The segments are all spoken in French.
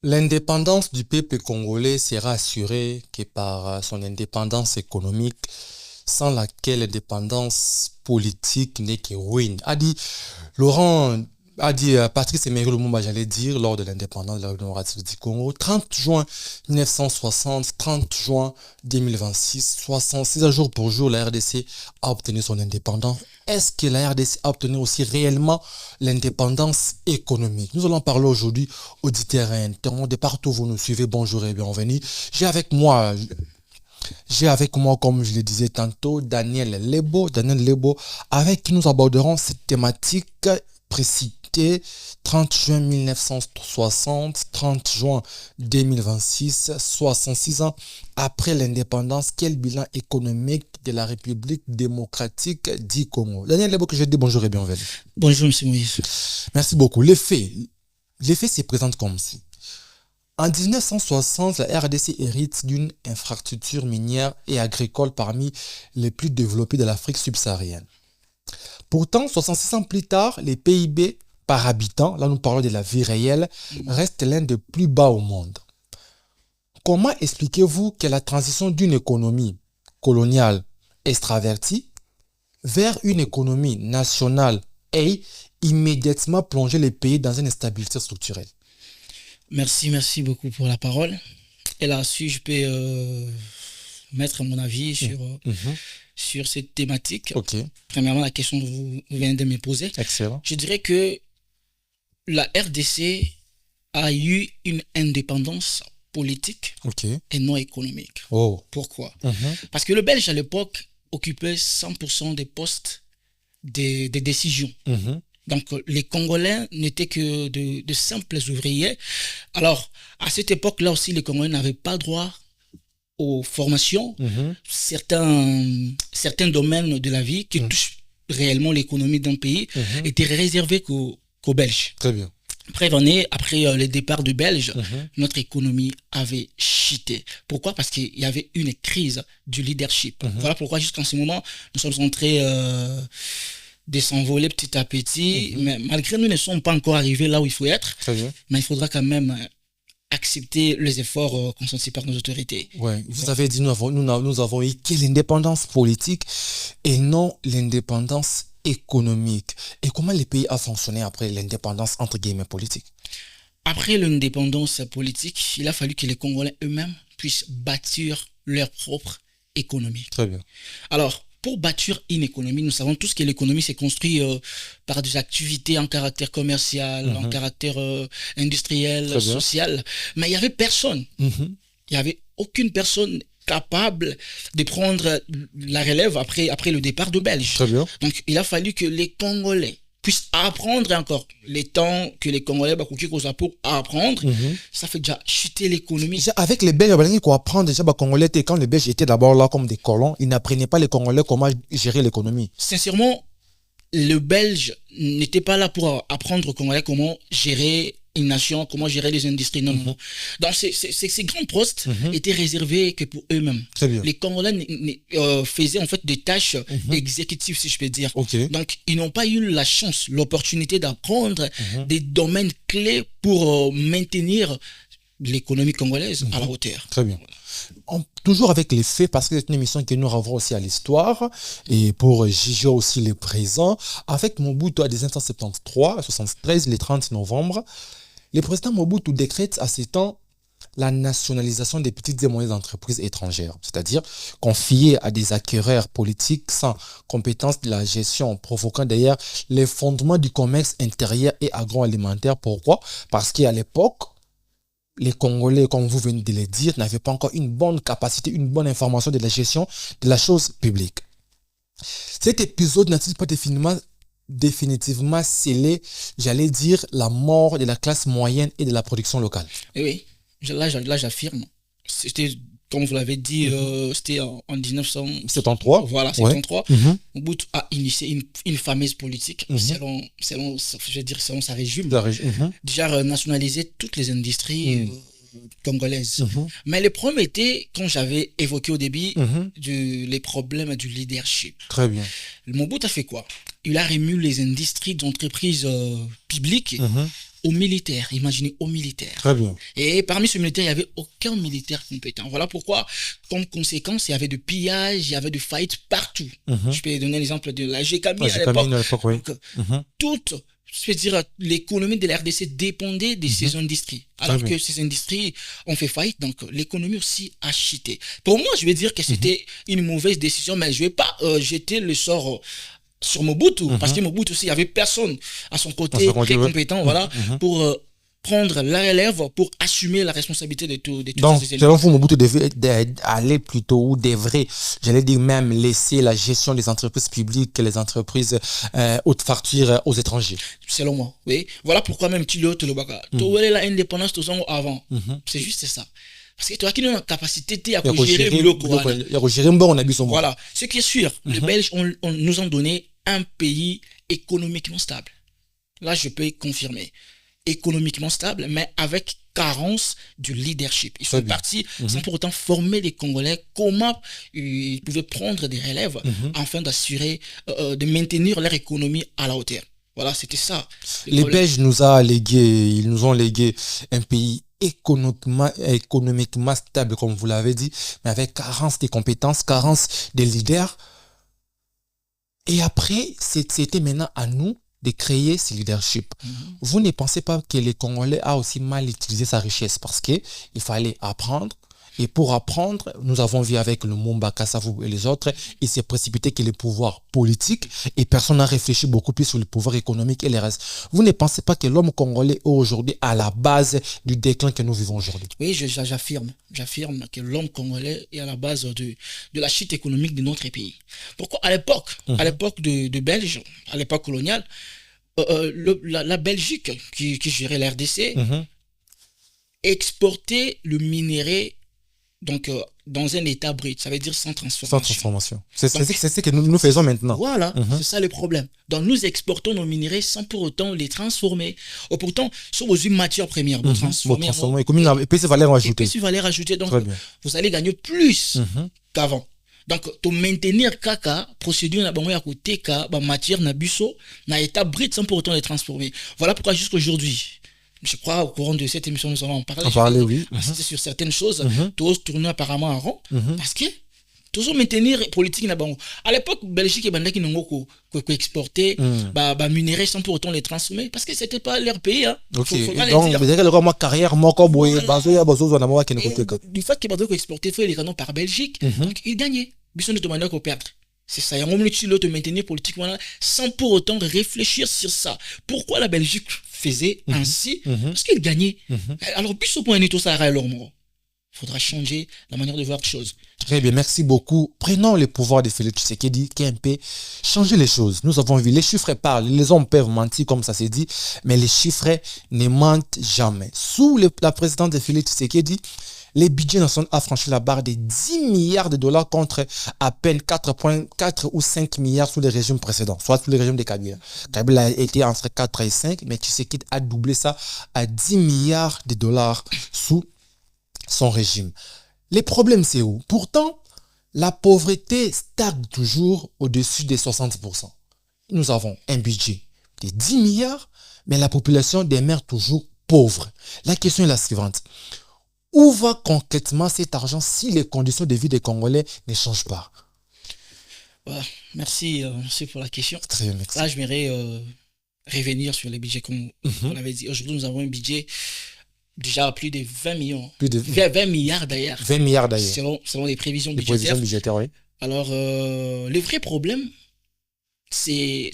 L'indépendance du peuple congolais sera assurée que par son indépendance économique, sans laquelle l'indépendance politique n'est que ruine. A dit Laurent, a dit Patrice Emery Lumumba, j'allais dire, lors de l'indépendance de la République démocratique du Congo, 30 juin 1960, 30 juin 2026, 66 jours pour jour, la RDC a obtenu son indépendance. Est-ce que la RDC a obtenu aussi réellement l'indépendance économique? Nous allons parler aujourd'hui auditeurs et internes de partout où vous nous suivez. Bonjour et bienvenue. J'ai avec moi, comme je le disais tantôt, Daniel Lebo, avec qui nous aborderons cette thématique précitée 30 juin 1960, 30 juin 2026, 66 ans après l'indépendance. Quel bilan économique de la République démocratique du Congo? Daniel Lebo, que je dis bonjour et bienvenue. Bonjour, monsieur Moïse. Merci beaucoup. Les faits se présentent comme si. En 1960, la RDC hérite d'une infrastructure minière et agricole parmi les plus développées de l'Afrique subsaharienne. Pourtant, 66 ans plus tard, les PIB par habitant, là nous parlons de la vie réelle, reste l'un des plus bas au monde. Comment expliquez-vous que la transition d'une économie coloniale extravertie vers une économie nationale ait immédiatement plongé les pays dans une instabilité structurelle? Merci beaucoup pour la parole. Et là, si je peux mettre mon avis sur cette thématique. Ok, Premièrement, la question que vous venez de me poser. excellent. Je dirais que la RDC a eu une indépendance politique Ok. et non économique. Oh. Pourquoi? Mhm. Parce que le Belge, à l'époque, occupait 100% des postes des décisions. Mhm. Donc, les Congolais n'étaient que de simples ouvriers. Alors, à cette époque-là aussi, les Congolais n'avaient pas droit aux formations. Mhm. Certains domaines de la vie qui touchent réellement l'économie d'un pays Mhm. étaient réservés qu'aux Belges. Très bien. Après le départ du Belge, Mhm. notre économie avait chuté. Pourquoi? Parce qu'il y avait une crise du leadership. Mhm. Voilà pourquoi jusqu'en ce moment, nous sommes en train de s'envoler petit à petit. Mais malgré nous ne sommes pas encore arrivés là où il faut être, Très bien. mais il faudra quand même accepter les efforts consentis par nos autorités. Ouais. Vous avez dit nous avons eu que l'indépendance politique et non l'indépendance économique. Et comment les pays a fonctionné après l'indépendance entre guillemets politique? Après l'indépendance politique, il a fallu que les Congolais eux-mêmes puissent bâtir leur propre économie. Très bien. Alors, pour bâtir une économie, nous savons tous que l'économie s'est construite par des activités en caractère commercial, en caractère industriel, Très bien. social. Mais il n'y avait personne. Mhm. Il n'y avait aucune personne capable de prendre la relève après le départ de Belge. Très bien. Donc, il a fallu que les Congolais puissent apprendre encore. Les temps que les Congolais pour apprendre, ça fait déjà chuter l'économie. Déjà, avec les Belges, il faut apprendre déjà les Congolais. Quand les Belges étaient d'abord là comme des colons, ils n'apprenaient pas les Congolais comment gérer l'économie. Sincèrement, le Belge n'était pas là pour apprendre aux Congolais comment gérer une nation, comment gérer les industries. Non, non. Donc, ces grands postes étaient réservés que pour eux-mêmes. Très bien. Les Congolais faisaient en fait des tâches exécutives, si je peux dire. Ok. Donc, ils n'ont pas eu la chance, l'opportunité d'apprendre des domaines clés pour maintenir l'économie congolaise à la hauteur. Très bien. Toujours avec les faits, parce que c'est une émission que nous revoyons aussi à l'histoire, et pour juger aussi les présents, avec Mobutu à 1973, à 73, le 30 novembre, le président Mobutu décrète à ce temps la nationalisation des petites et moyennes entreprises étrangères, c'est-à-dire confiées à des acquéreurs politiques sans compétence de la gestion, provoquant d'ailleurs l'effondrement du commerce intérieur et agroalimentaire. Pourquoi? Parce qu'à l'époque, les Congolais, comme vous venez de le dire, n'avaient pas encore une bonne capacité, une bonne information de la gestion de la chose publique. Cet épisode n'a-t-il pas définitivement scellé, j'allais dire, la mort de la classe moyenne et de la production locale? Et oui, là j'affirme. C'était, comme vous l'avez dit, c'était en 1973. 73. Voilà, Ouais. 73. Mobutu a initié une fameuse politique selon sa régime. Déjà nationaliser toutes les industries congolaises. Mais le problème était, quand j'avais évoqué au début, les problèmes du leadership. Très bien. Mobutu a fait quoi? Il a remis les industries d'entreprises publiques aux militaires. Imaginez, aux militaires. Très bien. Et parmi ces militaires, il n'y avait aucun militaire compétent. Voilà pourquoi, comme conséquence, il y avait de pillage, il y avait de faillites partout. Je peux donner l'exemple de la GKMI à l'époque. Oui. Toute, je veux dire, l'économie de la RDC dépendait de ces industries. Alors que ces industries ont fait faillite, donc l'économie aussi a chuté. Pour moi, je vais dire que c'était une mauvaise décision, mais je ne vais pas jeter le sort sur Mobutu, parce que Mobutu aussi, il n'y avait personne à son côté très compétent, voilà, pour prendre la relève, pour assumer la responsabilité de tout. Donc, selon vous, Mobutu devait aller plutôt, ou devrait, j'allais dire même, laisser la gestion des entreprises publiques, les entreprises haute facture aux étrangers. Selon moi, oui. Voilà pourquoi même Tilio Tolobaka, l'indépendance tout avant. C'est juste ça. Parce que tu as une capacité à gérer le bon. Voilà. Ce qui est sûr, les Belges nous ont donné un pays économiquement stable. Là, je peux confirmer. Économiquement stable, mais avec carence du leadership. Ils sont partis sans pour autant former les Congolais comment ils pouvaient prendre des relèves afin d'assurer, de maintenir leur économie à la hauteur. Voilà, c'était ça. Les Belges nous ont légué un pays économiquement stable, comme vous l'avez dit, mais avec carence des compétences, carence des leaders. Et après, c'était maintenant à nous de créer ce leadership. Vous ne pensez pas que les Congolais a aussi mal utilisé sa richesse, parce qu'il fallait apprendre. Et pour apprendre, nous avons vu avec le Mumba Kassavou et les autres, il s'est précipité que les pouvoirs politiques, et personne n'a réfléchi beaucoup plus sur le pouvoir économique et les restes. Vous ne pensez pas que l'homme congolais est aujourd'hui à la base du déclin que nous vivons aujourd'hui? Oui, j'affirme. J'affirme que l'homme congolais est à la base de la chute économique de notre pays. Pourquoi? À l'époque de Belge, à l'époque coloniale, la Belgique qui gérait la RDC exportait le minerai donc dans un état brut, ça veut dire sans transformation. C'est ce que nous faisons maintenant. Voilà, c'est ça le problème. Donc nous exportons nos minerais sans pour autant les transformer. Ou pourtant, sur une matière première pour transformer. Et puis c'est valeur ajoutée. Donc vous allez gagner plus qu'avant. Donc, pour maintenir kaka, procédure na bango ya koteka, ba matière na buso, na état brut sans pour autant les transformer. Voilà pourquoi jusqu'aujourd'hui, je crois au courant de cette émission nous allons en parler. Oui. C'était sur certaines choses, tous tournent apparemment en rond, parce que toujours maintenir politique na bango. À l'époque, Belgique et Bandaki n'ont pas exporté, bah minerais sans pour autant les transformer, parce que c'était pas leur pays. Ok. Donc, ma carrière, moi comme du fait que Bandaki exporté, il faut les canons par Belgique, donc ils gagnaient. Bisson de Tomanda qu'on perdre. C'est ça. Il y a un moment où te maintenir politiquement sans pour autant réfléchir sur ça. Pourquoi la Belgique faisait ainsi? Parce qu'il gagnait. Alors, Bisson pour un étau, ça alors il faudra changer la manière de voir les choses. Très bien, merci beaucoup. Prenons le pouvoir de Félix Tshisekedi qui a un peu changé les choses. Nous avons vu, les chiffres parlent, les hommes peuvent mentir comme ça s'est dit, mais les chiffres ne mentent jamais. Sous la présidence de Félix Tshisekedi, les budgets nationaux ont franchi la barre des 10 milliards de dollars contre à peine 4,4 ou 5 milliards sous les régimes précédents, soit sous les régimes de Kabila. Kabila a été entre 4 et 5, mais Tshisekedi a doublé ça à 10 milliards de dollars sous son régime. Les problèmes, c'est où? Pourtant, la pauvreté stagne toujours au-dessus des 60%. Nous avons un budget de 10 milliards, mais la population demeure toujours pauvre. La question est la suivante. Où va concrètement cet argent si les conditions de vie des Congolais ne changent pas? Merci pour la question. Très bien, merci. Là, je voudrais revenir sur les budgets comme on avait dit. Aujourd'hui, nous avons un budget déjà à plus de 20 millions. 20 milliards d'ailleurs. 20 milliards d'ailleurs. Selon les prévisions budgétaires. Oui. Alors, le vrai problème, c'est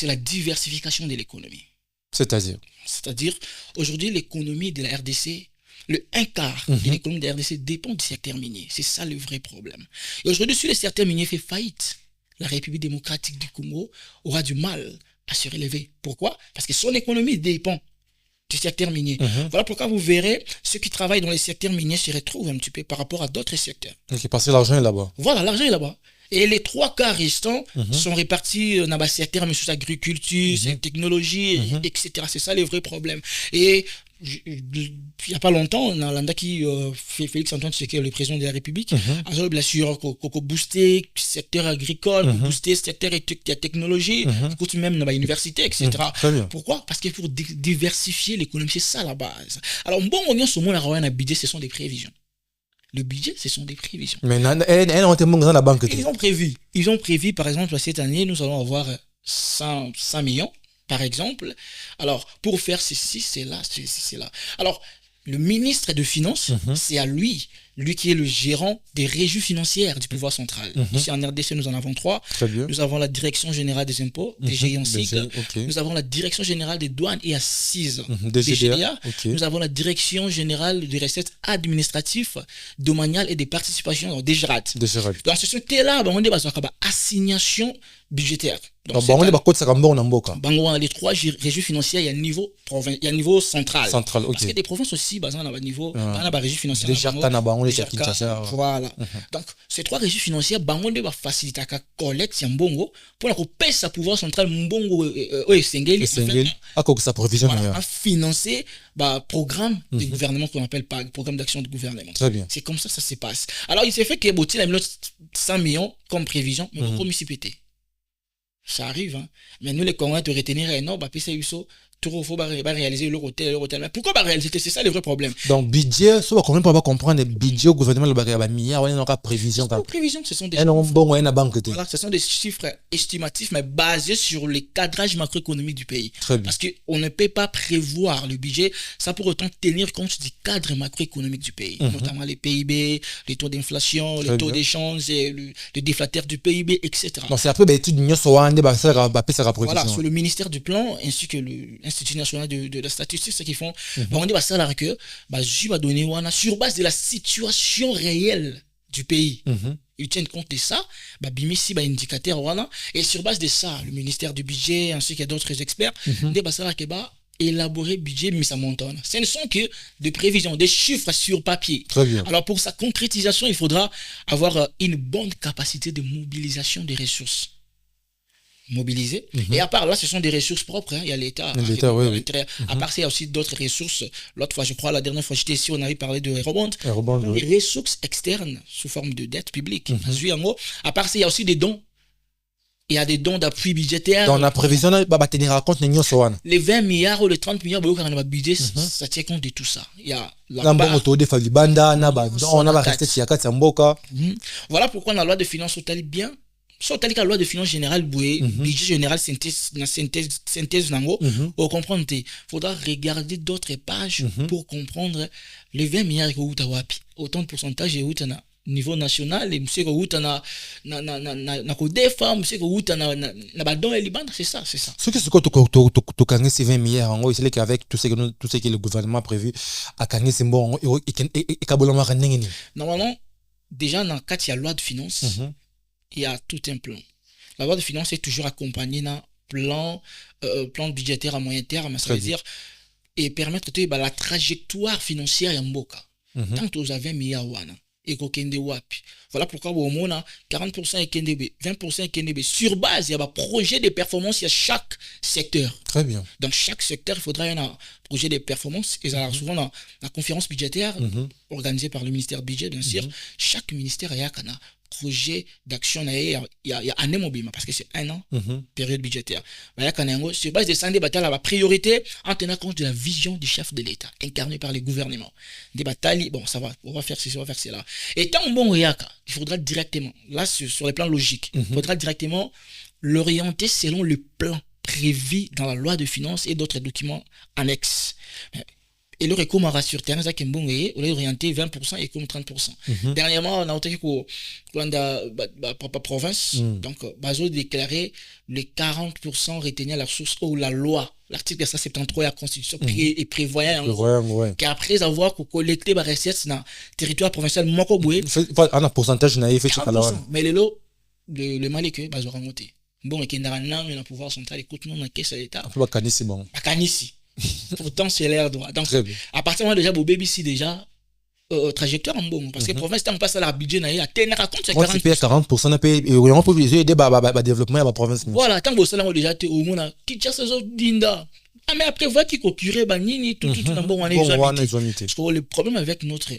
la diversification de l'économie. C'est-à-dire, aujourd'hui, l'économie de la RDC, le 1/4 de l'économie de la RDC dépend du secteur minier. C'est ça le vrai problème. Et aujourd'hui, si le secteur minier fait faillite, la République démocratique du Congo aura du mal à se relever. Pourquoi? Parce que son économie dépend du secteur minier. Voilà pourquoi vous verrez ceux qui travaillent dans les secteurs miniers se retrouvent un petit peu par rapport à d'autres secteurs. Parce que l'argent est là-bas. Voilà, l'argent est là-bas. Et les 3 quarts restants sont répartis dans les secteurs, mais sur l'agriculture, la technologie, etc. C'est ça les vrais problèmes. Et il n'y a pas longtemps, on a qui Félix Antoine Tshisekedi, le président de la République, a bien sûr booster le secteur agricole, booster le secteur de la technologie, même dans l'université, etc. Pourquoi? Parce que pour diversifier l'économie, c'est ça la base. Alors, bon, on vient sur mon argent, budget, ce sont des prévisions. Le budget, ce sont des prévisions. Mais la banque. Ils ont prévu, par exemple, cette année, nous allons avoir 100 millions. Par exemple, alors pour faire ceci, c'est là. Alors, le ministre des Finances, c'est à lui qui est le gérant des régies financières du pouvoir central. Ici en RDC, nous en avons 3. Nous avons la Direction Générale des Impôts, DGI en sigle. Nous avons la Direction Générale des Douanes et Assises, DGDA. Nous avons la Direction Générale des Recettes Administratives, Domaniales et des Participations, DGRAD. Donc, ce sont là, on dit assignation budgétaire. Donc, on a les 3 régies financières, il y a le niveau central. Parce que des provinces aussi, dans le niveau, dans la régie financière. Voilà. Donc, ces 3 régies financières, on va faciliter la collecte de Mbongo pour la sa pouvoir central Mbongo à financer le programme du gouvernement qu'on appelle programme d'action du gouvernement. C'est comme ça se passe. Alors, il s'est fait que il a mis 100 millions comme prévision, mais comme il ça arrive, hein. Mais nous, les Congolais, de retenir un ordre, il faut réaliser leur hôtel. Mais pourquoi pas réaliser? C'est ça le vrai problème. Donc, budget, ça va quand même pas comprendre le budget au gouvernement, le milliard, on a prévision. Prévision, ce sont des chiffres. Voilà, ce sont des chiffres estimatifs, mais basés sur les cadrages macroéconomiques du pays. Parce qu'on ne peut pas prévoir le budget, ça pour autant tenir compte du cadre macroéconomique du pays, notamment les PIB, les taux d'inflation, les taux d'échange, le déflateur du PIB, etc. Donc, c'est après l'étude voilà, sur le ministère du Plan ainsi que l'Institut national de la statistique, ce qu'ils font, on dit ça que je vais donner sur base de la situation réelle du pays. Ils tiennent compte de ça, bimisi indicateur et sur base de ça, le ministère du budget ainsi que d'autres experts, élaborer budget mais ça monte. Ce ne sont que des prévisions, des chiffres sur papier. Alors pour sa concrétisation, il faudra avoir une bonne capacité de mobilisation des ressources. Mobilisés. Et à part là, ce sont des ressources propres. Il y a l'État. À part ça, il y a aussi d'autres ressources. L'autre fois, je crois, la dernière fois j'étais ici, on avait parlé de rebond. Les ressources externes sous forme de dette publique. À part ça, il y a aussi des dons. Il y a des dons d'appui budgétaire. Dans la prévision, tenir compte les 20 milliards ou les 30 milliards, budget, ça tient compte de tout ça. Il y a voilà pourquoi la loi de finances est bien. Sauf que la loi de finances générale, budget général, synthèse, comprendre, il faudra regarder d'autres pages pour comprendre les 20 milliards que vous avez. Autant de pourcentage au niveau national, et monsieur que na c'est ça. Ce que tu ces 20 milliards, en gros, c'est qu'avec tout ce que le gouvernement a prévu, à gagner c'est bon, normalement, déjà dans le cas de la loi de finances, il y a tout un plan. La loi de finances est toujours accompagnée d'un plan budgétaire à moyen terme, ça veut dire, et permettre la trajectoire financière en Mboka. Tant que vous avez 20 milliards, voilà pourquoi au moins 40% est KNDB, 20% est KNDB. Sur base, il y a un projet de performance, il y a chaque secteur. Très bien. Dans chaque secteur, il faudra un projet de performance. Et ça, souvent, dans la conférence budgétaire organisée par le ministère du budget, bien sûr, chaque ministère a un projet d'action, il y a un an parce que c'est un an, période budgétaire. Sur base de ça, la priorité en tenant compte de la vision du chef de l'État, incarné par les gouvernements. Des batailles, bon, ça va, on va faire ceci, on va faire cela. Et tant bon, il faudra directement, là, sur les plans logiques, il faudra directement l'orienter selon le plan prévu dans la loi de finances et d'autres documents annexes. Et le recours m'a rassuré, on a orienté 20% et comme 30%. Dernièrement, on a entendu que la province, donc, Bazo déclaré les 40% retenir la source ou la loi. L'article 173 de la Constitution et prévoyant qu'après avoir collecté les recettes dans le territoire provincial, un pourcentage, mais le mal est que Bazo a monté. Bon, et qu'il y a un pouvoir central, écoute, nous, on a caisse à l'État. C'est bon. Pourtant, c'est l'air droit. Donc, à partir de déjà, vos baby, si déjà, trajectoire en bon parce que province tant passe à la budget na ya tenir compte c'est 40% na paye et on peut aider ba développement la province. Voilà, tant que ça là déjà au mona qui tient ces dinda. Ah mais après voir qui copier ba nini tout dans bon on est le problème avec notre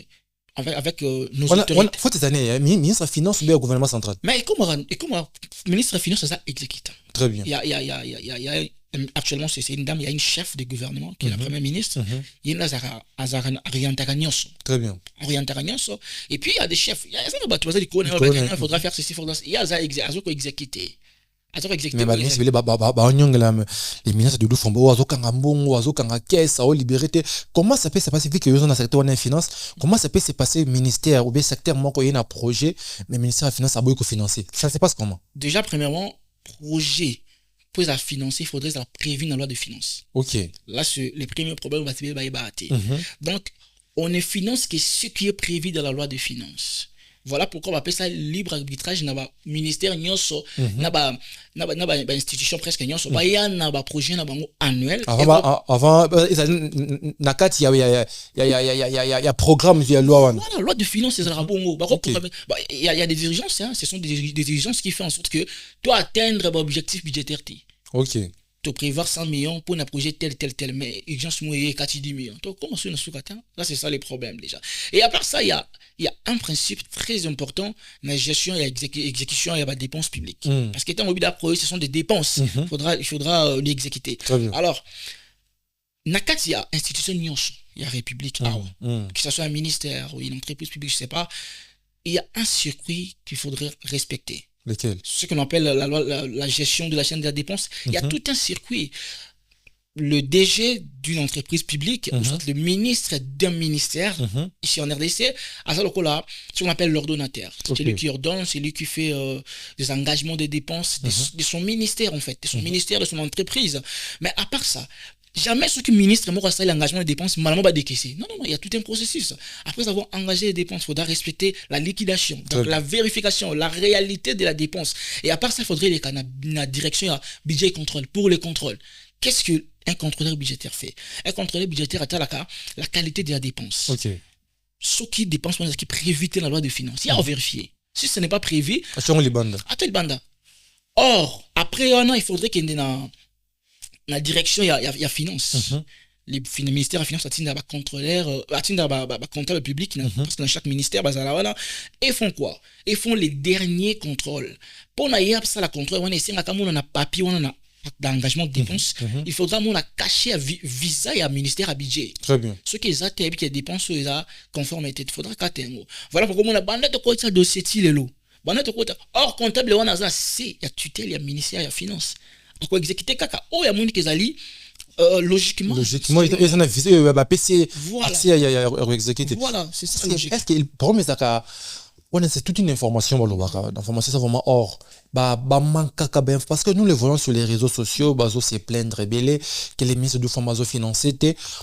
avec nos autorités. Faut ces années ministre des finances ou bien gouvernement central. Mais comment ministre des finances ça exécute. Très bien. Il y a actuellement c'est une dame, il y a une chef de gouvernement qui est la première ministre, il y a une orientation. Très bien. Orientation et puis il y a des chefs, il y a ça il faudra faire ceci, il y a ça exécuter. Mais les ministres de l'Oufombo, comment ça peut se passer vu que dans le secteur de la finance, comment ça peut se passer ministère ou bien secteur moi quand il y a un projet, mais le ministère de la finance a beaucoup financé. Ça se passe comment? Déjà premièrement, projet pour la financer, il faudrait la prévenir dans la loi de finances. OK. Là les premiers problèmes va se battre. Donc on ne finance que ce qui est prévu dans la loi de finances. Voilà pourquoi on appelle ça libre arbitrage dans le ministère nyonso dans institution presque nyonso ba ya na ba projet na bango annuel avant nakati ya programme via loi voilà loi de finances c'est la bongo il y a des dirigeances ce sont des dirigeances qui font en sorte que tu atteindre l'objectif budgétaire. OK. Tu prévoir 100 millions pour un projet tel, mais urgence moyenne 410 millions. Donc, comment ça, là, c'est ça les problèmes déjà. Et à part ça, il y a un principe très important dans la gestion et l'exécution et la dépense publique. Parce que tant que projet, ce sont des dépenses. Il faudra l'exécuter. Alors, il y a institution, il y a République, que ce soit un ministère ou une entreprise publique, je ne sais pas, il y a un circuit qu'il faudrait respecter. Lesquels? Ce qu'on appelle la gestion de la chaîne de la dépense. Il y a tout un circuit. Le DG d'une entreprise publique, le ministre d'un ministère, ici en RDC, à ce là, ce qu'on appelle l'ordonnateur. C'est lui qui ordonne, c'est lui qui fait des engagements de dépenses de son ministère, en fait, de son ministère, de son entreprise. Mais à part ça, jamais ce que le ministre m'a fait l'engagement de dépenses, malheureusement, va décaisser. Non, il y a tout un processus. Après avoir engagé les dépenses, il faudra respecter la liquidation, donc la vérification, la réalité de la dépense. Et à part ça, il faudrait la direction à budget et contrôle. Pour les contrôles, qu'est-ce qu'un contrôleur budgétaire fait? Un contrôleur budgétaire a la qualité de la dépense. OK. Ce qui dépense, ce qui est prévu dans la loi de finances. Il y a à vérifier. Si ce n'est pas prévu, attends les bandes. Or, après un an, il faudrait qu'il y ait la direction, il y a finance. Le ministère de la finance a un contrôleur, contrôleur public, parce que dans chaque ministère, ils font quoi? Ils font les derniers contrôles. Pour ça, la contrôle, on essaie on a papier, on a d'engagement de dépenses, il faudra cacher visa et à ministère à budget. Très bien. Ce qui est qui est dépenses, il a conformité. Il faudra qu'attendre. Voilà pourquoi on a bandé de côté de ce style-là. Or, comptable, on a c'est, il y a tutelle, il y a ministère, il y a finance. Pour exécuter kaka oh ya moni kezali logiquement il s'en a visé ba PC accès à exécuter. Voilà, c'est ça. Est-ce que le problème c'est que on c'est toute une information l'information c'est vraiment or manque parce que nous le voyons sur les réseaux sociaux bazo se plaindre rebelle que les ministres du formazo financé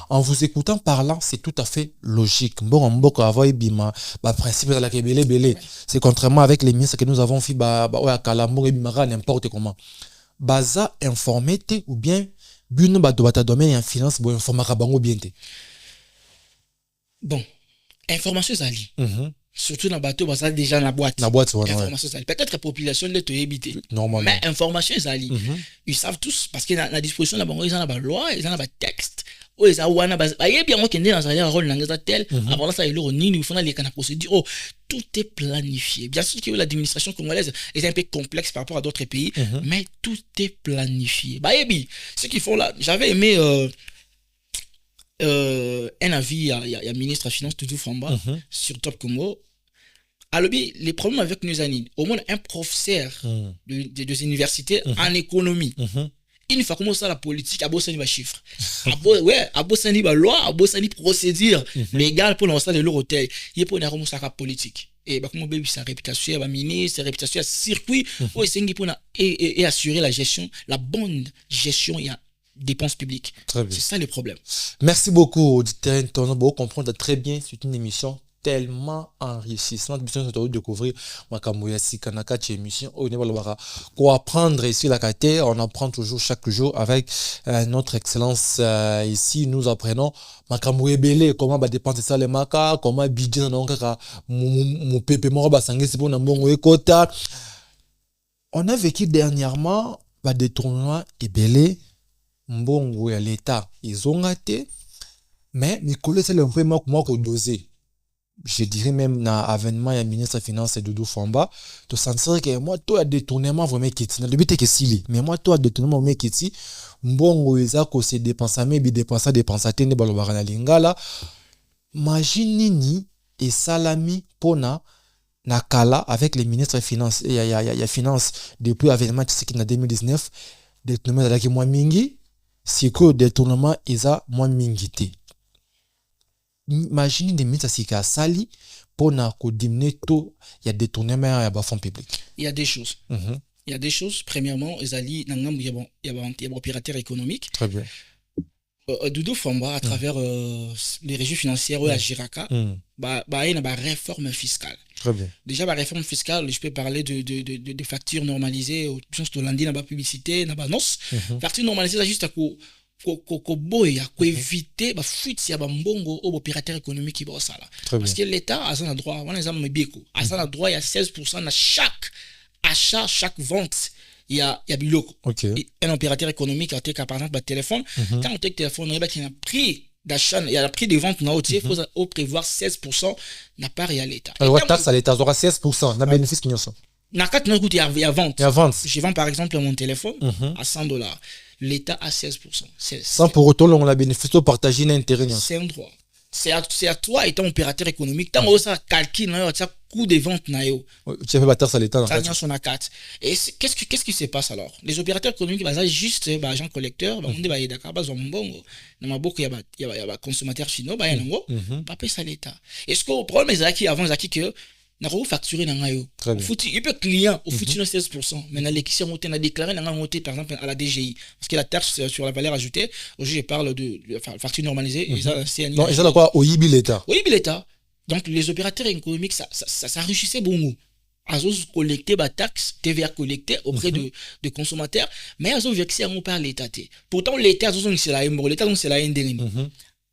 en vous écoutant parlant c'est tout à fait logique bon mboko avoir bima principe de la belé c'est contrairement avec les ministres que nous avons fait ouais kalambo bimara n'importe comment baza informé ou bien bino ba doit domaine en finance bo informara bango bien té. Bon, information zali. Surtout dans bateau baza déjà na boîte. Information zali. Peut-être la population le éviter. Normalement. Mais information zali. Ils savent tous parce que la disposition la bango ils ont la loi, ils ont la texte. Oh ils ont wana bas bien moi qui dans un rôle dans tel avant ça ils ont ni font les canaux procédure. Oh tout est planifié. Bien sûr que l'administration congolaise est un peu complexe par rapport à d'autres pays, mais tout est planifié. Ce qu'ils font là, j'avais aimé un avis il y a ministre de la finance Toutou Famba sur Top Congo. Alors les problèmes avec nos amis, au moins un professeur des universités en économie. Une fois comment ça la politique a bossé les chiffres a bossé les loi a bossé les procédures légales pour lancer le hôtel il est pour une remonter la politique et comment baby sa réputation va miner sa réputation circuit pour essayer pour et assurer la gestion la bonne gestion et dépenses publiques. C'est ça le problème. Merci beaucoup auditeur on a beau comprendre très bien c'est une émission tellement enrichissante. Besoin de découvrir Makamuya Sikanaka émission au niveau de quoi apprendre ici la KT. On apprend toujours chaque jour avec notre excellence ici. Nous apprenons Makamuya Bele, comment dépenser ça les maka, comment bidjer dans mon pépé mort basangé c'est pour n'ambongo ekota. On a vécu dernièrement des tournois et belé mbongo ya l'État. Ils ont raté. Mais Nicolas, c'est le premier moi qu'on dosé. Je dirais même dans l'avènement du ministre des Finances Doudou Famba, tu sens que moi, toi, détournement vraiment qui est. Le but est que si, mais moi, toi, détournement vraiment qui est. Bon, ça, que c'est dépenser, mais dépenser, ne balobara lingala. Imagine et salami pona nakala avec les ministres des Finances. Il y a Finances depuis l'avènement qui en 2019. Détournement de la moins mingi. C'est que détournement est moins mingité. Imaginez des ministres à Sali pour diminuer tout, il y a des tournements à fonds publics. Il y a des choses. Il y a des choses. Premièrement, il y a un opérateur économique. Très bien. Doudou Famba, à travers les régies financières à Jiraka, il y a une réforme fiscale. Très bien. Déjà, la réforme fiscale, je peux parler de factures normalisées, je pense que lundi, la publicité, la non. Factures normalisées, c'est juste à quoi éviter la fuite si y a un bon opérateur économique qui va ça là. Parce que l'État a un droit, on a un droit, il y a 16% à chaque achat, chaque vente. Il y a biloko. Un opérateur économique a par exemple le téléphone. Quand on a le téléphone, il y a un prix d'achat, il y a un prix de vente, il faut prévoir 16% n'a pas à l'État. Alors, taxe à l'État, aura 16%, n'a bénéfice qui n'y a ça. Il y a vente. Je vends par exemple mon téléphone à $100. L'État a 16%. Sans pour autant, on a bénéficié de partager l'intérêt. C'est un droit. C'est à toi, étant opérateur économique. Tant que ça calcule, tu as coût de vente. Tu as fait taxe à l'État. Et qu'est-ce qui se passe alors? Les opérateurs économiques, ils juste agents collecteurs. On dit d'accord, il y a consommateurs finaux, il pas payer ça à l'État. Est-ce que le problème est qu'avant, que n'a pas facturé dans il peut client au futur 16%, mais dans l'équipe on a déclaré dans par exemple à la DGI parce que la taxe sur la valeur ajoutée aujourd'hui je parle de facture normalisée et ça c'est non et ça quoi au IBI l'État donc les opérateurs économiques ça enrichissait beaucoup Azos collecter la taxe TVA collectée auprès de consommateurs mais Azos vexé par l'État pourtant l'État c'est la indemnité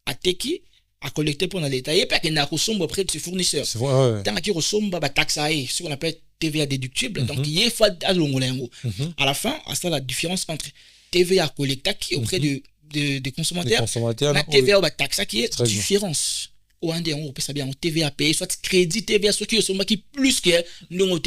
à Teki à collecter pour l'État et pas qu'il n'a ressemble auprès de ses fournisseurs. Tant qu'il ressemble à taxe ce qu'on appelle TVA déductible. Donc il y a à la fin, c'est la différence entre TVA collectée qui auprès des consommateurs, la TVA ou taxe qui est différence. Au on peut savoir en TVA payé soit crédit TVA ce qui est qui plus que non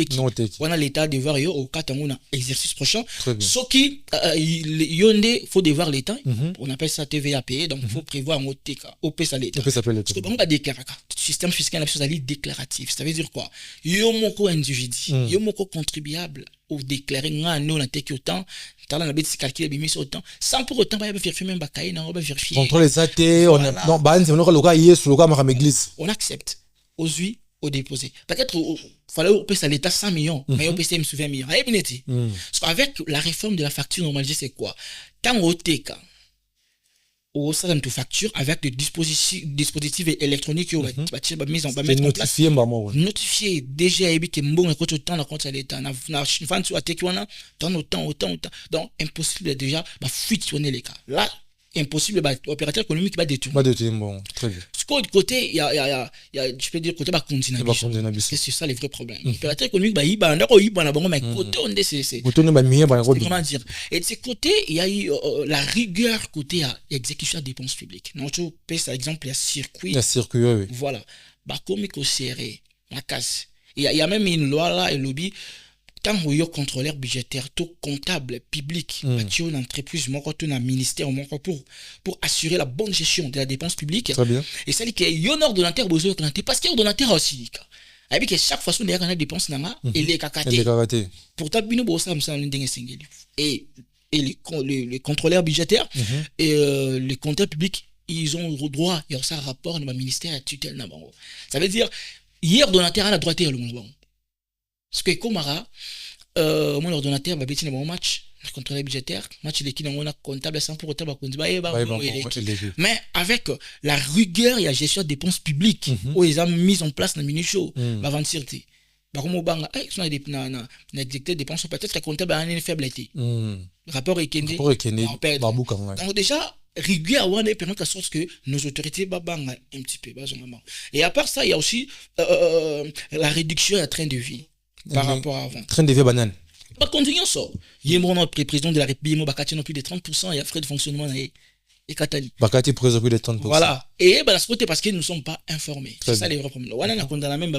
on a l'État devoir au cas où on a exercice prochain ce qui il faut devoir l'État on appelle ça TVA payé donc il faut prévoir un OTK OP ça l'État parce que on va déclarer système fiscal la chose déclaratif ça veut dire quoi yo moko individu yo moko contribuable ou déclarer non la teki autant t'as la bête calculer bien sur autant sans pour autant pas vérifier même bakaï non va vérifier contre les athées on a non bah on le cas hier sur le cas ma église on accepte aux huit au déposé peut-être fallait on peut ça l'État 100 millions mais on peut c'est 20 millions et bien parce qu'avec la réforme de la facture normalisée c'est quoi tant au TK au système de facture avec des dispositifs électroniques qui ont mis en place notifier déjà que bon quand autant la compte à l'État na fan sur atekiwana dans autant donc impossible déjà bah fusionner les cas là impossible bah opérateur économique va détourner bon très bien de côté il y a je peux dire côté bah continuer c'est ça les vrais problèmes opérateur économique bah il na bon mais côté on c'est comment dire et de ce côté il y a eu la rigueur côté à exécution des dépenses publiques non tu peux par exemple il y a circuit oui. Voilà bah comme il faut serrer la casse il y a même une loi là et lobby tant que yo contrôleur budgétaire tout comptable public tu une entreprise mon côté un ministère mon pour assurer la bonne gestion de la dépense publique. Très bien. Et ça dit que yo ordonnateur besoin de parce que ordonnateur aussi avec que chaque fois qu'on a une dépense nanga il est kakaté pourtant bino bossa me ça ndenge single et les contrôleurs budgétaires et les comptables publics ils ont le droit il y a ça rapport dans le ministère à tutelle na bango ça veut dire hier ordonnateur à la droite et le bon parce que Komara mon ordinateur va bêtiner mon match contrôle budgétaire match l'équipe on a comptable 100 pour comptable mais avec la rigueur et la gestion des dépenses publiques où ils ont mis en place la mini show va vendre sûreté bah comme au bang sont des exécuté dépenses peut-être que comptable a une faiblesse rapport Ekende donc déjà rigueur on permet de sorte que nos autorités babang un petit peu et à part ça il y a aussi la réduction du train de vie par rapport à avant train de vie banane. Pas continuons ça. Il y a notre président de la République, Bakati, plus de 30% et frais de fonctionnement et Katali. Bakati présente plus de 30%. Voilà. Et bah, c'est parce qu'ils ne sont pas informés. C'est ça les vrais problèmes. Voilà, on a la même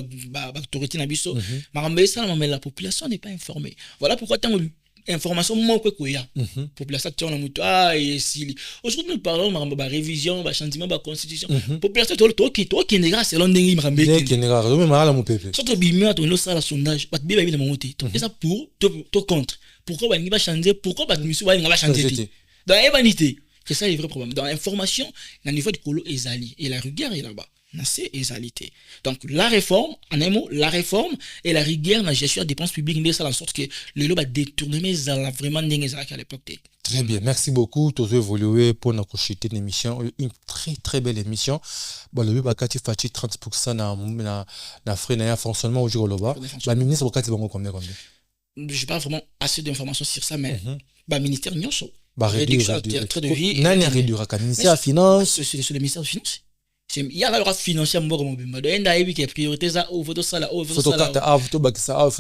autorité Nabiso. Mais la population n'est pas informée. Voilà pourquoi tant information manque quoi ya. Population tu on a et si aujourd'hui nous parlons de révision, de changement de constitution. Population qui n'est pas selon des Mrambe. Qui n'est pas même à la mon peuple. Surtout bimia on a le sondage, pas bien bien monter. Et ça pour to contre. Pourquoi on va changer? Pourquoi pas monsieur va changer? Dans la vanité. C'est ça le vrai problème. Dans l'information, le niveau de colo est allié et la rigueur est là-bas. C'est égalité. Donc la réforme, en un mot, la réforme et la rigueur dans la gestion des dépenses publiques, mais ça en sorte que le lot va détourner mais vraiment à l'époque. Très bien, merci beaucoup. Tous évolué pour notre chute d'émission, une très très belle émission. Bon, le Bakati Fachi 30% na frais na fonctionnement au jour là-bas. La ministre Bakati bango combien? Je pas vraiment assez d'informations sur ça, mais le ministère n'y a pas. Réduction de train de vie. Nani réduira le ministère des Finances. C'est le ministère des Finances. Il y a la loi financière qui est priorité ça ou photo ça là ou photo ça.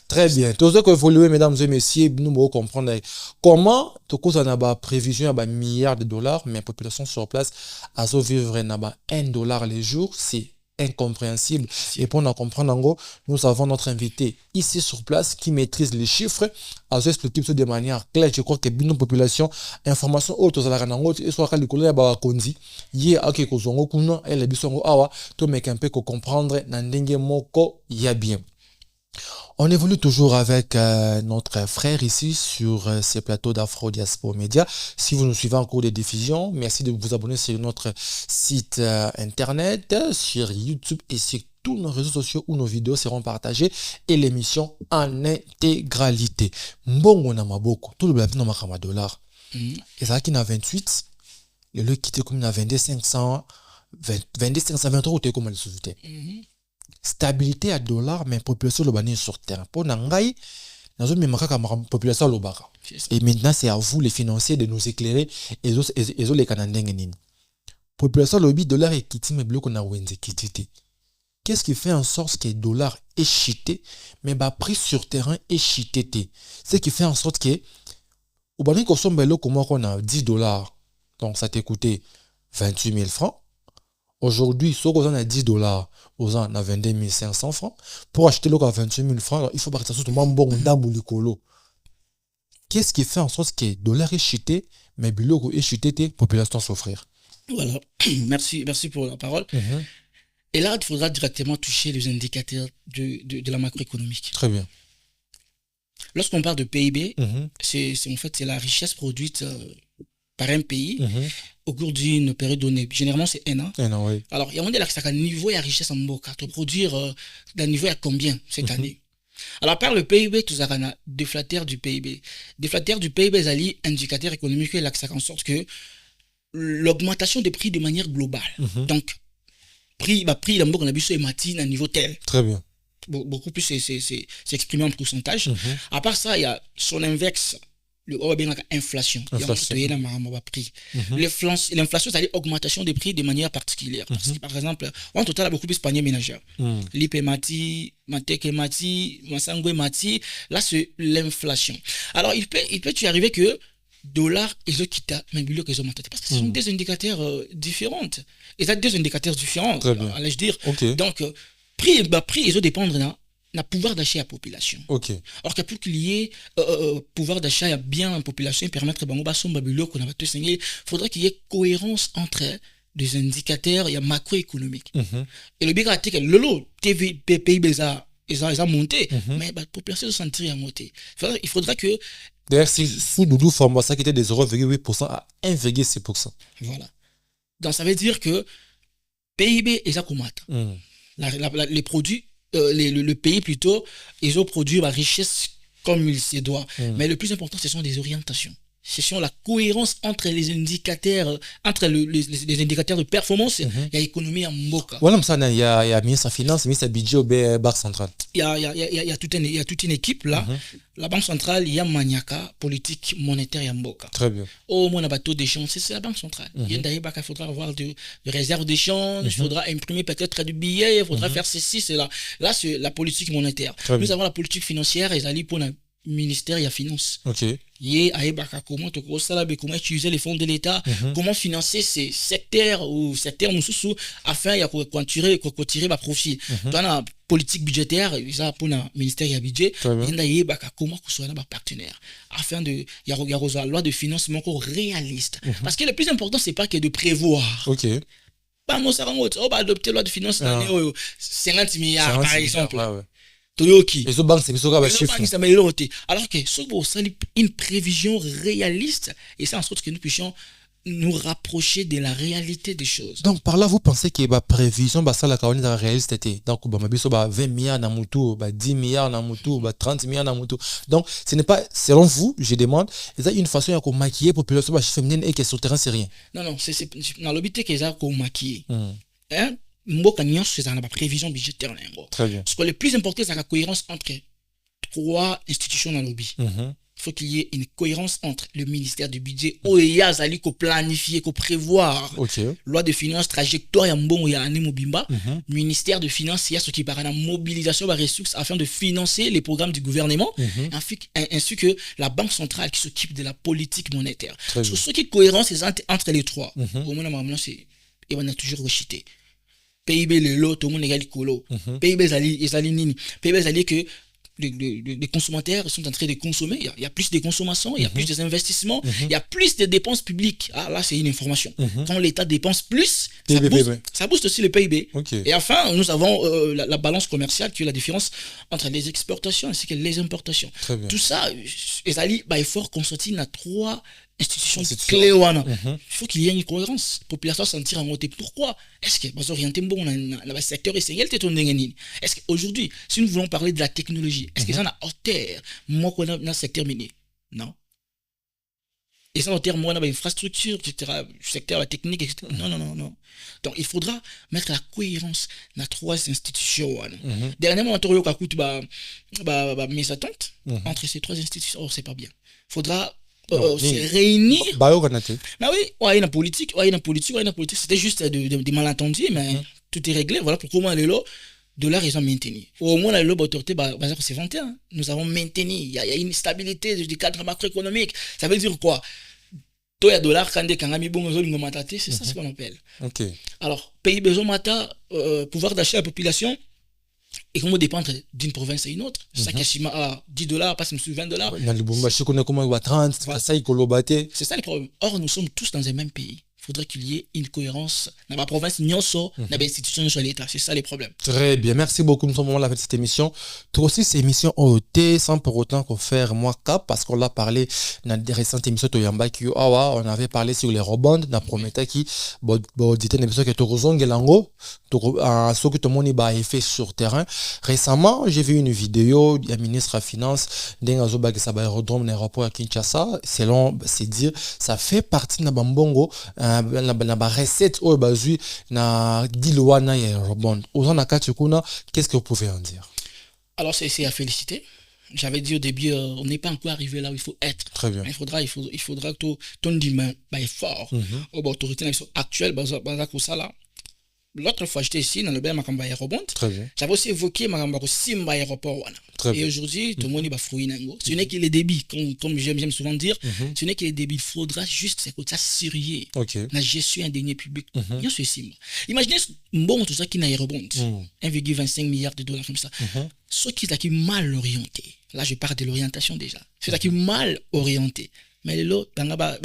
Très bien. Tous ceux qui évoluent, mesdames et messieurs, nous devons comprendre comment tout cause on a prévision à milliards de dollars, mais la population sur place a vivre $1 les jours, c'est incompréhensible. Et pour nous comprendre, en gros, nous avons notre invité ici sur place qui maîtrise les chiffres, à expliquer ça de manière claire. Je crois que la population, information autre, ça la rend et soit le collègue à Kondi, y a quelque chose en haut, et les bisons awa, tout mec un peu comprendre, n'endenge moko, y a bien. On évolue toujours avec notre frère ici sur ces plateaux d'Afro Diaspora Media. Si vous nous suivez en cours de diffusion, merci de vous abonner sur notre site internet, sur YouTube et sur tous nos réseaux sociaux où nos vidéos seront partagées et l'émission en intégralité. Mbongo na maboko, tout le blabla na makama dollar. Et ça qui n'a 28, le lieu qui était comme na 22 500, 22 523 ou t'es comme elle se souvitait. Stabilité à dollar mais population le sur terre pour nangai nazo memaka ka population le baka et maintenant c'est à vous les financiers de nous éclairer et les canadiens nini population le dollar est quitté mais bloc na wenze quitté qu'est-ce qui fait en sorte que le dollar est chité mais bas prix sur terrain est chité ce qui fait en sorte que au bani ko sombe lo comment on a $10 donc ça t'a coûté 28 000 francs. Aujourd'hui, si on a $10, on a 22 500 francs. Pour acheter le à 28 000 francs, il faut partir sur tout le monde bon d'amoulicolo. Qu'est-ce qui fait en sorte que le dollar est chuté, mais le dollar est chuté, la population souffrir? Voilà, merci pour la parole. Et là, il faudra directement toucher les indicateurs de la macroéconomique. Très bien. Lorsqu'on parle de PIB, c'est en fait c'est la richesse produite par un pays au cours d'une période donnée. Généralement, c'est un an. Oui. Alors, il y a un que un niveau de richesse en Boka. Tu produire d'un niveau à combien cette année? Alors, par le PIB, tu as un déflateur du PIB. Déflateur du PIB, c'est un indicateur économique qui est en sorte que l'augmentation des prix de manière globale. Donc, prix, on a vu sur un niveau tel. Très bien. Beaucoup plus, c'est exprimé en pourcentage. À part ça, il y a son inverse. L'inflation. L'inflation, c'est-à-dire augmentation des prix de manière particulière. Parce que, par exemple, en total, il y a beaucoup plus de panier ménagère. L'IPMATI, Matekemati, Masangwemati, là, c'est l'inflation. Alors, il peut y arriver que dollar et le kita, même le qu'ils ont monté. Parce que ce sont des indicateurs différents. Et ça, deux indicateurs différents, allais-je dire. Donc, prix, ils ont dépendre là. Na pouvoir d'achat à la population. Alors que pour qu'il y ait pouvoir d'achat bien à la population et permettre il faudrait qu'il y ait cohérence entre des indicateurs macroéconomiques. Et le but c'est que le lot PIB a monté, mais la population se sentir à monter. Il faudra que d'ailleurs si Doudou forme ça qui était de 0,8% à 1,6%. Voilà. Donc ça veut dire que PIB est à combattre. Les produits le pays plutôt, ils ont produit la richesse comme il se doit. Mais le plus important, ce sont des orientations. Ce sont la cohérence entre les indicateurs, entre les indicateurs de performance. Il y a l'économie en Mboka. Voilà, ça, il y a ministre des Finances, ministre du Budget au Banque centrale. Il y a toute une équipe là. La Banque centrale, il y a Maniaka, politique monétaire et Mboka. Très bien. Au moins, on a taux d'échange, c'est la Banque centrale. Il faudra avoir de réserves d'échange, il faudra imprimer peut-être du billet, il faudra faire ceci, cela. Là, c'est la politique monétaire. Nous avons la politique financière et pour le ministère et la finance. Ok. Comment utiliser les fonds de l'État, comment financer ces secteurs ou secteurs afin de tirer ma profit. Dans la politique budgétaire, pour le ministère et le budget, comment soit un partenaire afin de y avoir la loi de financement réaliste. Parce que le plus important, c'est pas que de prévoir. Ok. Nous avons adopté la loi de finances 50 milliards par exemple. Toyoki. Les autres banques, c'est alors que c'est une prévision réaliste et c'est en sorte que nous puissions nous rapprocher de la réalité des choses. Donc par là, vous pensez que la prévision, ça la réaliste était. Donc, 20 milliards dans Moutou, 10 milliards dans Moutou, 30 milliards dans Moutou. Donc, ce n'est pas, selon vous, je demande, il y a une façon de maquiller la population féminine et que sur le terrain, c'est rien. Non, c'est dans l'objet qu'ils ont maquiller. Mboka nyonso c'est une prévision budgétaire. Très bien. Ce que le plus important, c'est la cohérence entre trois institutions dans le lobby. Il faut qu'il y ait une cohérence entre le ministère du budget, OEA, Zali, qu'on planifier, qu'on prévoir. Loi de finances, trajectoire, il y a un bon, il y a un Mobimba. Ministère de finances, il y a ce qui paraît la mobilisation des ressources afin de financer les programmes du gouvernement, ainsi que la Banque centrale qui s'occupe de la politique monétaire. Ce qui est cohérence, c'est entre les trois. Au moins, c'est, et on a toujours rejeté. PIB le lot, tout le monde est colo. PIB Zali Nini. PIB Zali que les consommateurs sont en train de consommer. Il y a plus de consommation, il y a plus d'investissements, il y a plus de dépenses publiques. Ah là, c'est une information. Quand l'État dépense plus, ça booste aussi le PIB. Et enfin, nous avons la balance commerciale qui est la différence entre les exportations ainsi que les importations. Tout ça, il faut consortir dans trois institutions clés. Il faut qu'il y ait une cohérence. La population sentir en montée. Pourquoi? Est-ce que vous orientez bon dans le secteur essentiel? Est-ce qu'aujourd'hui, si nous voulons parler de la technologie, est-ce que ça a hauteur moi qu'on a dans le secteur minier? Non. Et ça, en termes de l'infrastructure, etc., secteur la technique, etc. Non. Donc, il faudra mettre la cohérence dans trois institutions. Dernièrement, on a écouté mes attentes entre ces trois institutions. C'est pas bien. Il faudra se réunir. Ah oui, il y a politique, c'était juste des malentendus, mais tout est réglé. Voilà pourquoi moi, le dollar, ils ont maintenu. Au moins, la autorité, c'est 21. Nous avons maintenu. Il y a une stabilité du cadre macroéconomique. Ça veut dire quoi? Toi, il y a dollar, quand c'est ça ce qu'on appelle. Alors, pays besoin mata, pouvoir d'achat à la population, et comment dépendre d'une province à une autre. Ça qui à 10 $, passe sur 20 $. C'est ça le problème. Or, nous sommes tous dans un même pays. Il faudrait qu'il y ait une cohérence dans ma province, dans l'institution de l'État. C'est ça les problèmes. Très bien. Merci beaucoup. Nous sommes vraiment là avec cette émission. Toi aussi, c'est émission OET, sans pour autant qu'on faire moi cap, parce qu'on l'a parlé dans des récentes émissions de Yamba qui, on avait parlé sur les rebonds, dans Prométhée qui, dit une émission qui est Torozon Gelango, ce que tout le monde a fait sur terrain. Récemment, j'ai vu une vidéo du ministre des Finances, d'un Azoba qui s'appelle Aérodrome, d'un aéroport à Kinshasa. Selon, c'est dire, ça fait partie de Bambongo, la recette au bazui na diloana et rebond. Qu'est-ce que vous pouvez en dire? Alors c'est à féliciter. J'avais dit au début, on n'est pas encore arrivé là où il faut être. Très bien. Il faudra que ton dimanche est fort. Autorité actuelle, ça là. L'autre fois, j'étais ici dans le bain Makamba Aéroport. J'avais aussi évoqué Makamba Simba Aéroport. Et aujourd'hui, tout le monde est fruit. Ce n'est que les débits, comme j'aime souvent dire, ce n'est que les débits. Il faudra juste ça sérieux. La gestion des deniers publics. Bien sûr, Simba. Imaginez tout ça qui est Aéroport. 1,25 milliard de $ comme ça. Ce qui est mal orienté. Là, je parle de l'orientation déjà. C'est ça qui est mal orienté. Mais là,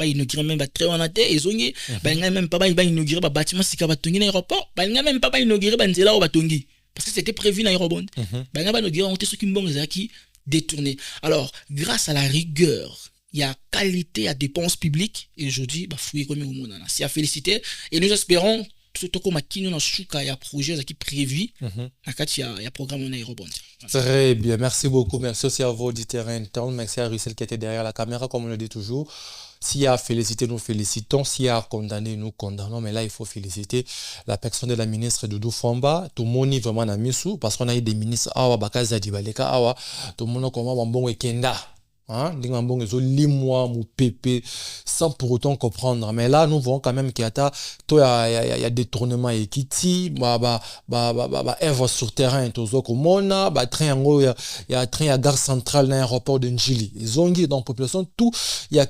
il inaugure même très en tête, ils ont même pas inauguré le bâtiment si va tongi l'aéroport, même pas inauguré là où va tongi parce que c'était prévu dans l'aéroport. Il inauguré ce qui est qui détourné. Alors, grâce à la rigueur, il y a qualité à dépenses publiques et aujourd'hui, fouiller comme au monde. C'est à féliciter et nous espérons surtout comme Kino dans Chouka, il y a projet qui prévu. Il y a programme on a rebondir. Très bien, merci beaucoup. Merci aussi à vos auditeurs internes. Merci à Russell qui était derrière la caméra, comme on le dit toujours. S'il y a félicité, nous félicitons. S'il y a condamné, nous condamnons. Mais là, il faut féliciter la personne de la ministre Doudou Fomba. Tout le monde est vraiment à Missou parce qu'on a eu des ministres. Bakaza Dibaleka, tout le monde comment bon et Kenda. Hein, sans pour autant comprendre. Mais là, nous voyons quand même qu'il y a des tournements et qui Eva sur terrain, train il y a train à gare centrale dans l'aéroport de Njili. Ils ont dit dans la population, tout, il y a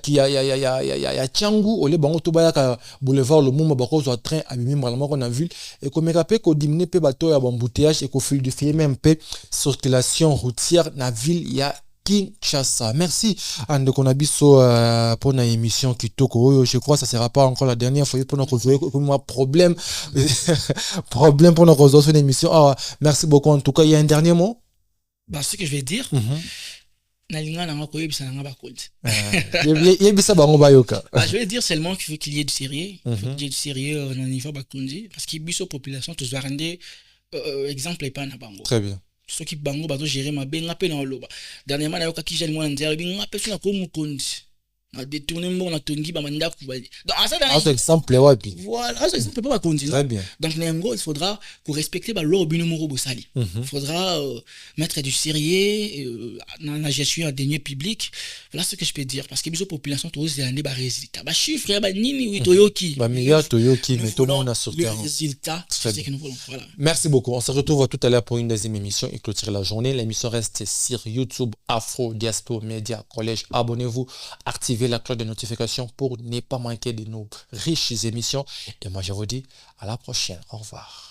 Tiangou, au lieu de boulevard le Mouma, il train à Mimi, qu'on a vu, et qu'on rappelle qu'on diminue peu bateau à embouteillage et qu'on fluidifie même peu circulation routière dans la ville, il y a Kinshasa. Merci Ande Konabiso pour une émission qui toko. Je crois que ça sera pas encore la dernière fois pour notre problème pour notre une émission. Merci beaucoup. En tout cas, il y a un dernier mot. Ce que je vais dire. Je vais dire seulement qu'il y ait du sérieux. Il faut qu'il y ait du sérieux dans le niveau Bakundi parce qu'il y a une population tous doit rendre exemple et pas na bango. Très bien. Ceux qui bango bato gérer ma ben ngape na loba dernièrement na yoka ki jeune moi ndere bi ngape tuna ko mukondi na détourner mon na tongi ba manda ku bali donc ça exemple wapi voilà ça exemple pas continuer très bien donc nengo il faudra pour respecter ba lo bino moro bosali il faudra mettre du sérieux dans la gestion des deniers publics. Voilà ce que je peux dire parce que biso population tous les ba résultat ba chiffre ba nini wi toyoki ba milliard toyoki mais tout le monde a sur terrain résultat c'est ce que nous voulons. Voilà, merci beaucoup. On se retrouve tout à l'heure pour une deuxième émission et clôturer la journée. L'émission reste sur YouTube Afro Diaspora Media Collège. Abonnez-vous, activez la cloche de notification pour ne pas manquer de nos riches émissions. Et moi, je vous dis à la prochaine. Au revoir.